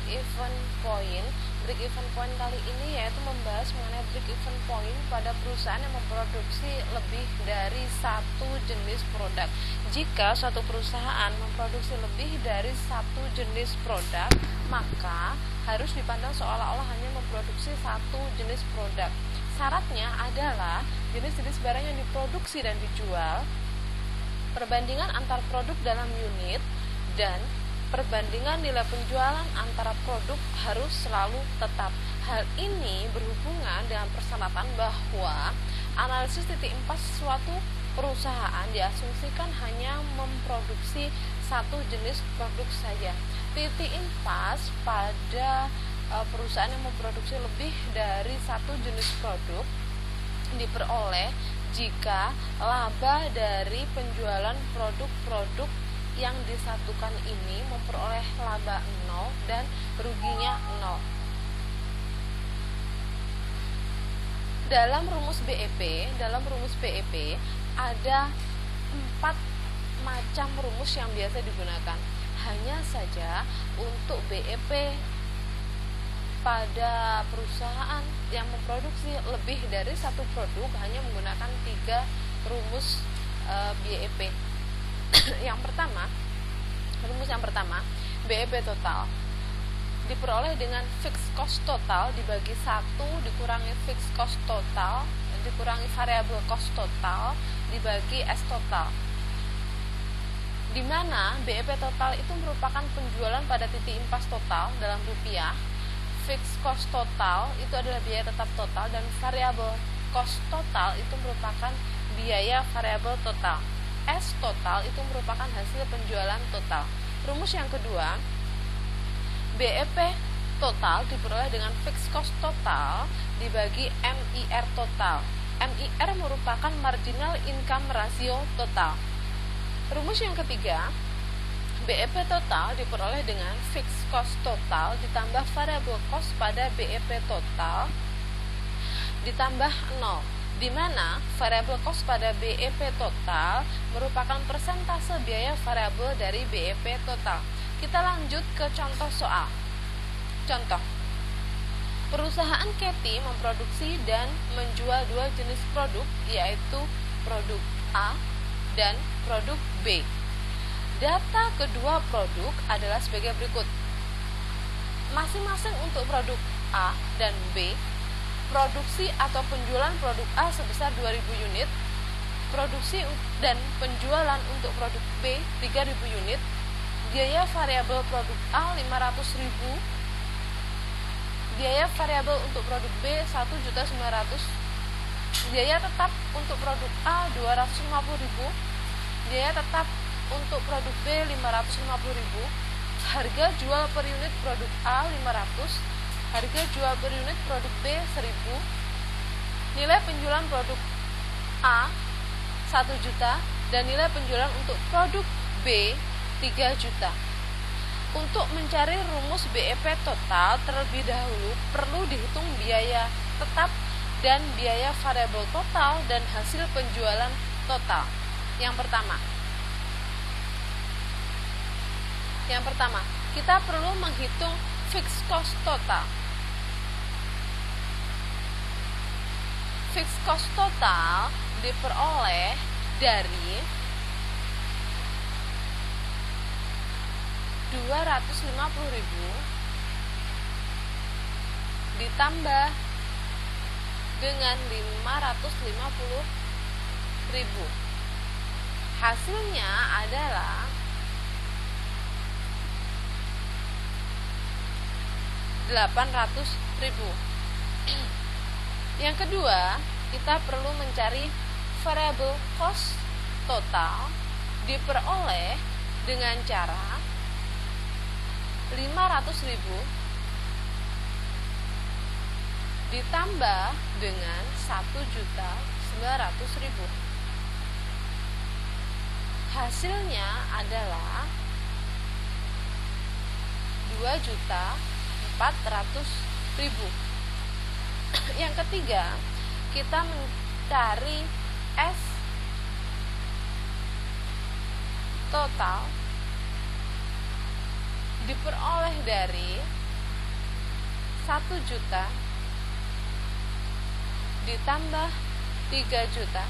even point. Break even point kali ini yaitu membahas mengenai break even point pada perusahaan yang memproduksi lebih dari satu jenis produk. Jika suatu perusahaan memproduksi lebih dari satu jenis produk, maka harus dipandang seolah-olah hanya memproduksi satu jenis produk. Syaratnya adalah jenis-jenis barang yang diproduksi dan dijual, perbandingan antar produk dalam unit, dan perbandingan nilai penjualan antara produk harus selalu tetap. Hal ini berhubungan dengan persyaratan bahwa analisis titik impas suatu perusahaan diasumsikan hanya memproduksi satu jenis produk saja. Titik impas pada perusahaan yang memproduksi lebih dari satu jenis produk diperoleh jika laba dari penjualan produk-produk yang disatukan ini memperoleh laba 0 dan ruginya 0. Dalam rumus BEP ada 4 macam rumus yang biasa digunakan. Hanya saja untuk BEP pada perusahaan yang memproduksi lebih dari satu produk hanya menggunakan 3 rumus BEP. Rumus yang pertama, BEP total diperoleh dengan fixed cost total dibagi 1 dikurangi fixed cost total dikurangi variable cost total dibagi S total, di mana BEP total itu merupakan penjualan pada titik impas total dalam rupiah. Fixed cost total itu adalah biaya tetap total, dan variable cost total itu merupakan biaya variabel total. S total itu merupakan hasil penjualan total. Rumus yang kedua, BEP total diperoleh dengan fixed cost total dibagi MIR total. MIR merupakan marginal income ratio total. Rumus yang ketiga, BEP total diperoleh dengan fixed cost total ditambah variable cost pada BEP total ditambah 0, di mana variable cost pada BEP total merupakan persentase biaya variabel dari BEP total. Kita lanjut ke contoh soal. Contoh, perusahaan Cathy memproduksi dan menjual 2 jenis produk, yaitu produk A dan produk B. Data kedua produk adalah sebagai berikut. Masing-masing untuk produk A dan B, produksi atau penjualan produk A sebesar 2.000 unit, produksi dan penjualan untuk produk B 3.000 unit, biaya variabel produk A 500.000, biaya variabel untuk produk B 1.900.000, biaya tetap untuk produk A 250.000, biaya tetap untuk produk B 550.000, harga jual per unit produk A 500, harga jual per unit produk B 1.000, nilai penjualan produk A 1 juta, dan nilai penjualan untuk produk B 3 juta. Untuk mencari rumus BEP total terlebih dahulu perlu dihitung biaya tetap dan biaya variabel total dan hasil penjualan total. Yang pertama, kita perlu menghitung fixed cost total. Fixed cost total diperoleh dari 250.000 ditambah dengan 550.000. Hasilnya adalah 800.000. Yang kedua, kita perlu mencari variable cost total diperoleh dengan cara 500.000 ditambah dengan 1.900.000. Hasilnya adalah 2.400.000. Yang ketiga, kita mencari S total diperoleh dari 1 juta ditambah 3 juta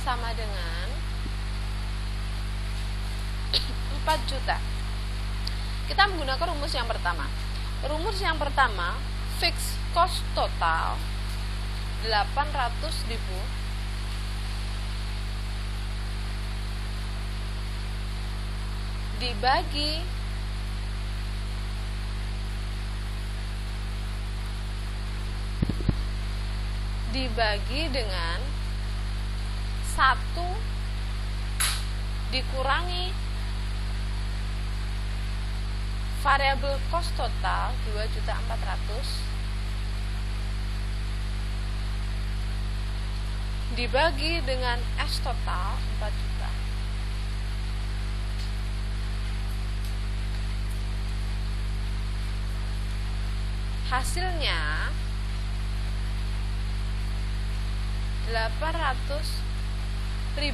sama dengan 4 juta. Kita menggunakan rumus yang pertama. Rumus yang pertama, fixed cost total 800.000 dibagi dengan 1 dikurangi variable cost total 2.400.000 dibagi dengan S total 4 juta. Hasilnya 800.000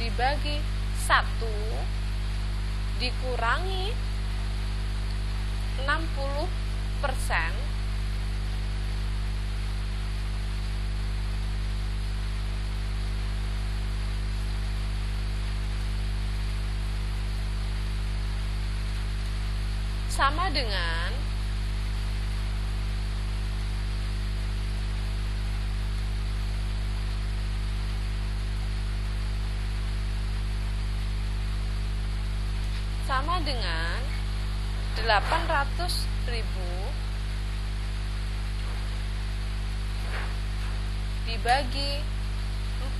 dibagi 1 dikurangi 60% sama dengan 800.000 dibagi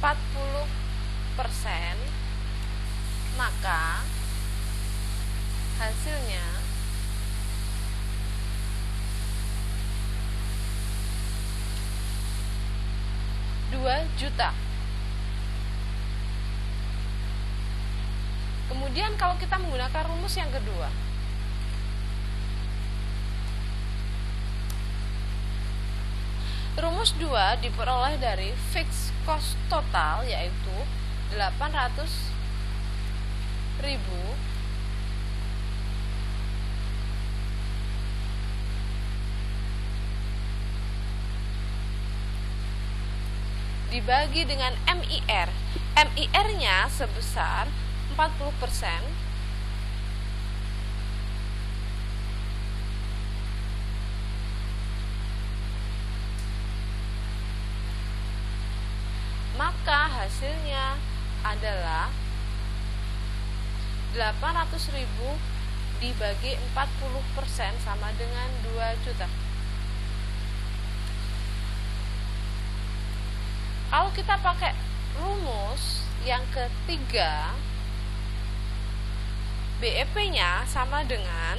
40%, maka hasilnya 2 juta. Kemudian kalau kita menggunakan rumus yang kedua, rumus 2 diperoleh dari fixed cost total, yaitu 800.000 dibagi dengan MIR. MIR-nya sebesar 40%, maka hasilnya adalah 800.000 dibagi 40% sama dengan 2 juta. Kalau kita pakai rumus yang ketiga, BEP-nya sama dengan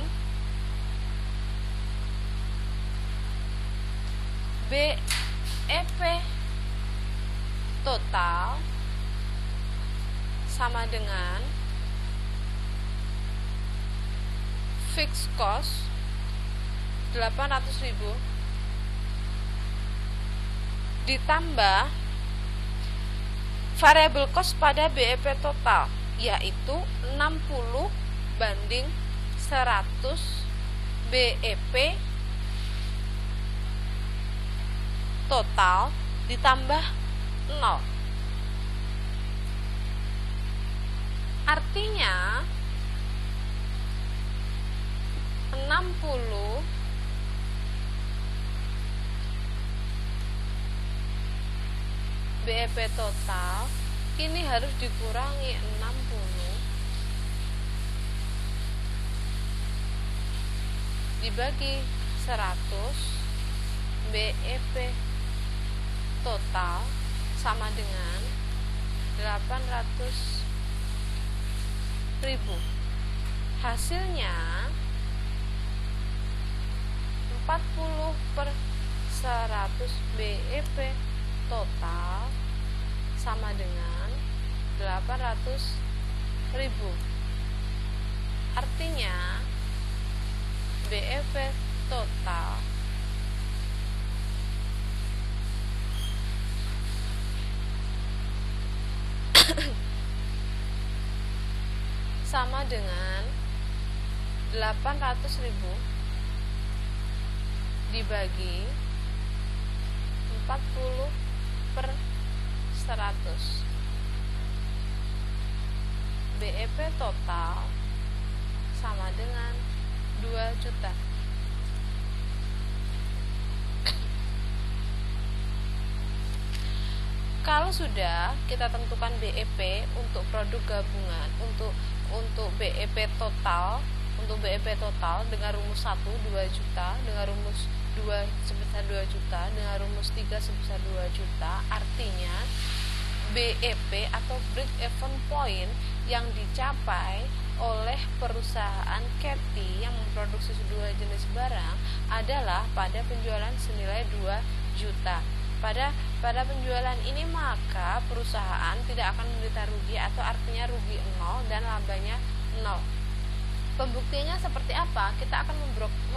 BEP total sama dengan fixed cost 800.000 ditambah variable cost pada BEP total, yaitu 60/100 BEP total ditambah 0. Artinya 60 BEP total ini harus dikurangi 60 dibagi 100 BEP total sama dengan 800.000. Hasilnya 40/100 BEP total sama dengan 800.000. Artinya BEP total sama dengan 800.000 dibagi 40 per 100. BEP total sama dengan 2 juta. Kalau sudah kita tentukan BEP untuk produk gabungan, untuk BEP total, dengan rumus 1 2 juta, dengan rumus 2 sebesar 2 juta, dengan rumus 3 sebesar 2 juta, artinya BEP atau break even point yang dicapai oleh perusahaan Cathy yang memproduksi dua jenis barang adalah pada penjualan senilai 2 juta. Pada penjualan ini maka perusahaan tidak akan menderita rugi, atau artinya rugi 0 dan labanya 0. Pembuktiannya seperti apa? Kita akan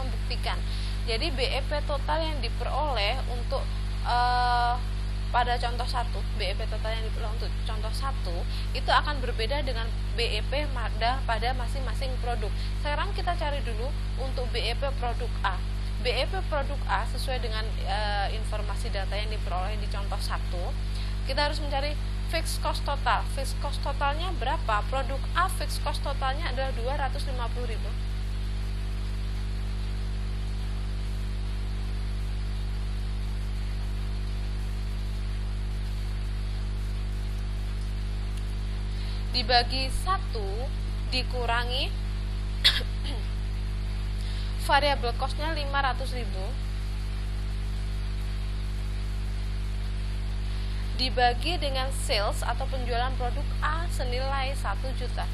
membuktikan. Jadi BEP total yang diperoleh untuk pada contoh 1, BEP total yang diperoleh untuk contoh 1 itu akan berbeda dengan BEP pada masing-masing produk. Sekarang kita cari dulu untuk BEP produk A. BEP produk A sesuai dengan informasi data yang diperoleh di contoh 1, kita harus mencari fixed cost total. Fixed cost totalnya berapa? Produk A fixed cost totalnya adalah 250.000. Dibagi 1 dikurangi variabel costnya 500.000 dibagi dengan sales atau penjualan produk A senilai 1 juta.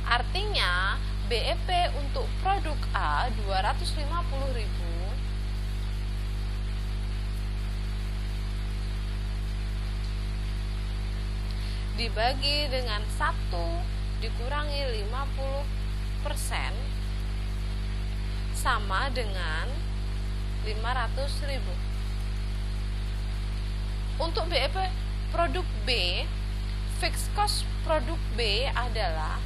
Artinya BEP untuk produk A 250.000 dibagi dengan 1 dikurangi 50% sama dengan 500.000. Untuk BEP produk B, fixed cost produk B adalah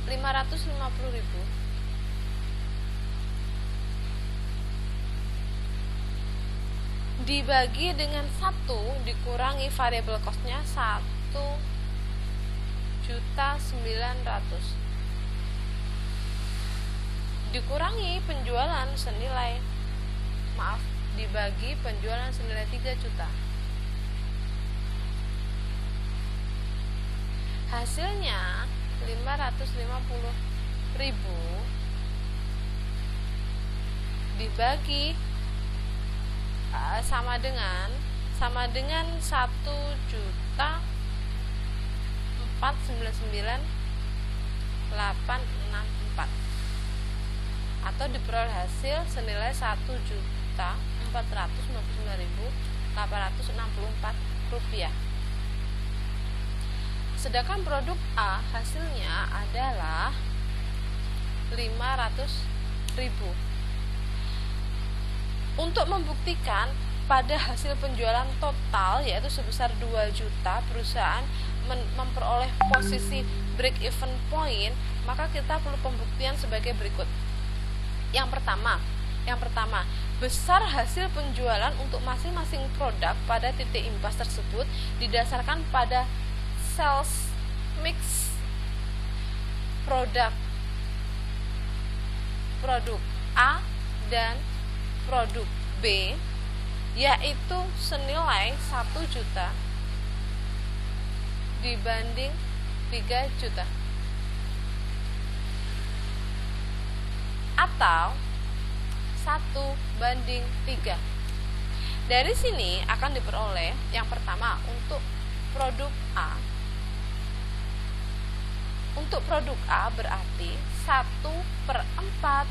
550.000 dibagi dengan 1 dikurangi variabel costnya 1.900.000 dikurangi penjualan senilai dibagi penjualan senilai 3 juta. Hasilnya 550.000 dibagi sama dengan 1.499.864 atau diperoleh hasil senilai 1.459.864 rupiah. Sedangkan produk A hasilnya adalah 500.000. Untuk membuktikan pada hasil penjualan total yaitu sebesar 2 juta, perusahaan memperoleh posisi break even point, maka kita perlu pembuktian sebagai berikut. Yang pertama, besar hasil penjualan untuk masing-masing produk pada titik imbas tersebut didasarkan pada sales mix produk A dan produk B, yaitu senilai 1 juta dibanding 3 juta, atau 1:3. Dari sini akan diperoleh yang pertama untuk produk A. Untuk produk A berarti 1/4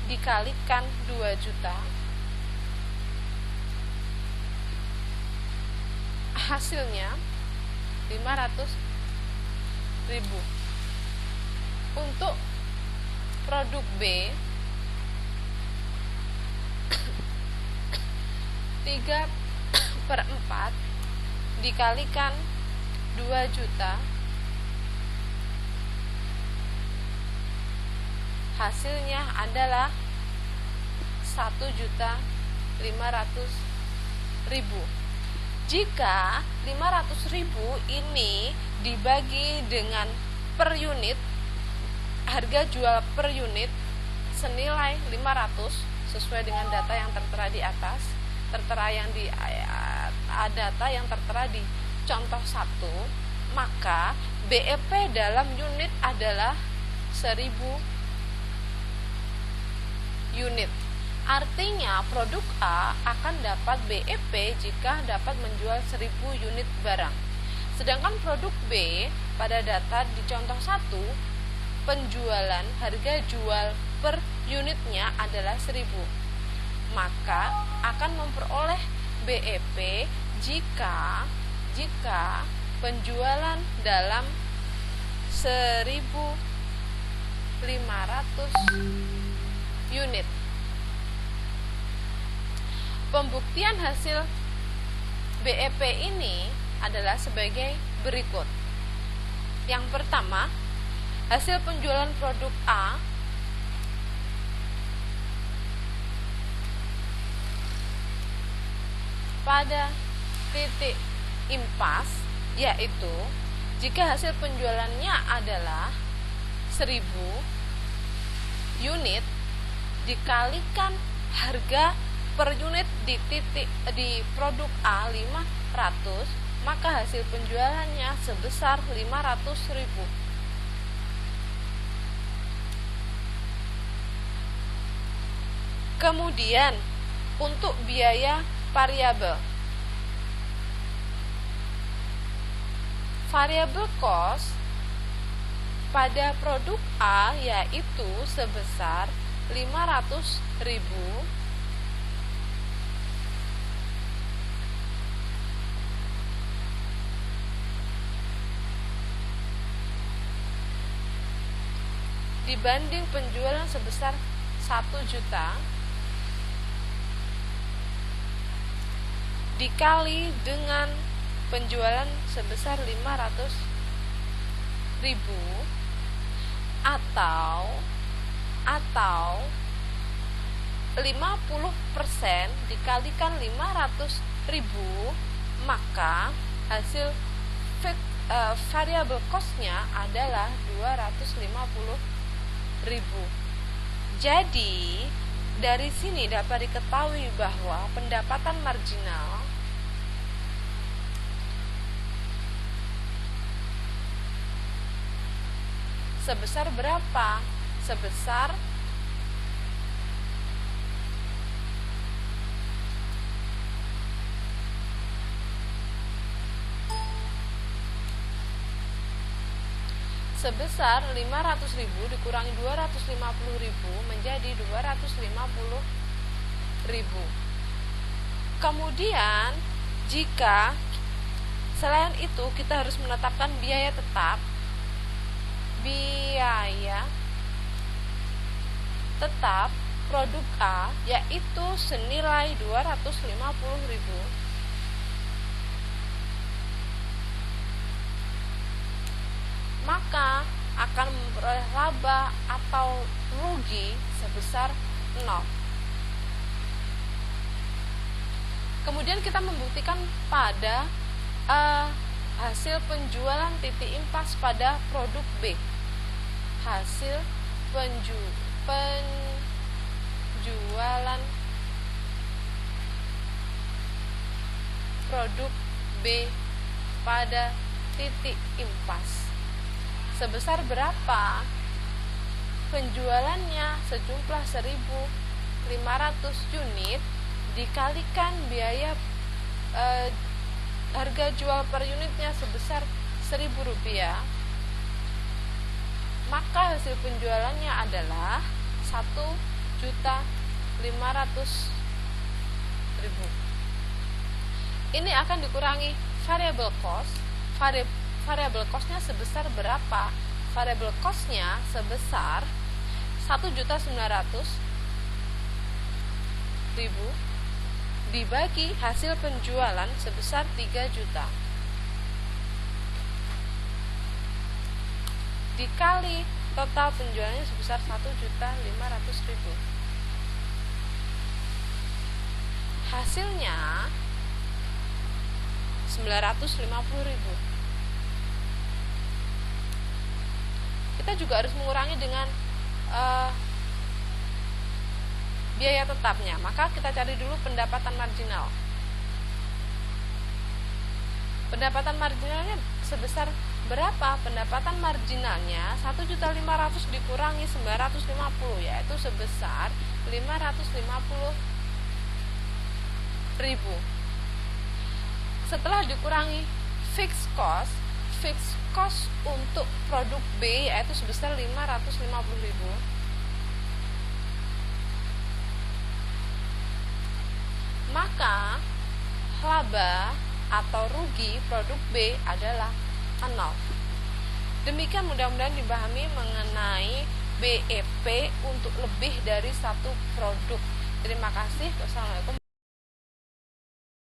dikalikan 2 juta, hasilnya 500.000. Untuk produk B 3/4 per 4 dikalikan 2 juta, hasilnya adalah 1.500.000. Jika 500.000 ini dibagi dengan per unit, harga jual per unit senilai 500 sesuai dengan data yang tertera di atas, data yang tertera di contoh 1, maka BEP dalam unit adalah 1000 unit. Artinya produk A akan dapat BEP jika dapat menjual 1000 unit barang. Sedangkan produk B pada data di contoh 1, penjualan harga jual per unitnya adalah 1000. Maka akan memperoleh BEP jika penjualan dalam 1.500 unit. Pembuktian hasil BEP ini adalah sebagai berikut. Yang pertama, hasil penjualan produk A pada titik impas, yaitu jika hasil penjualannya adalah 1000 unit dikalikan harga per unit di produk A 500, maka hasil penjualannya sebesar 500.000. Kemudian untuk biaya variabel, variabel cost pada produk A yaitu sebesar 500.000 dibanding penjualan sebesar 1 juta dikali dengan penjualan sebesar 500.000 atau 50% dikalikan 500.000, maka hasil variable cost-nya adalah 250.000. Jadi dari sini dapat diketahui bahwa pendapatan marginal sebesar berapa? Sebesar sebesar 500.000 dikurangi 250.000 menjadi 250.000. Kemudian jika selain itu kita harus menetapkan biaya tetap, produk A yaitu senilai 250.000, maka akan memperoleh laba atau rugi sebesar 0. Kemudian kita membuktikan pada hasil penjualan titik impas pada produk B. Hasil penjualan produk B pada titik impas sebesar berapa? Penjualannya sejumlah 1.500 unit dikalikan biaya harga jual per unitnya sebesar Rp1.000, maka hasil penjualannya adalah 1.500.000. Ini akan dikurangi variable cost. Variable cost-nya sebesar berapa? Variable cost-nya sebesar 1.900.000 dibagi hasil penjualan sebesar 3 juta dikali total penjualannya sebesar 1.500.000. Hasilnya 950.000. Kita juga harus mengurangi dengan biaya tetapnya. Maka kita cari dulu pendapatan marginal. Pendapatan marginalnya sebesar berapa? Pendapatan marginalnya 1.500.000 dikurangi 950, yaitu sebesar 550.000. Setelah dikurangi fixed cost untuk produk B yaitu sebesar 550.000, maka laba atau rugi produk B adalah 0. Demikian mudah-mudahan dipahami mengenai BEP untuk lebih dari satu produk. Terima kasih. Wassalamualaikum.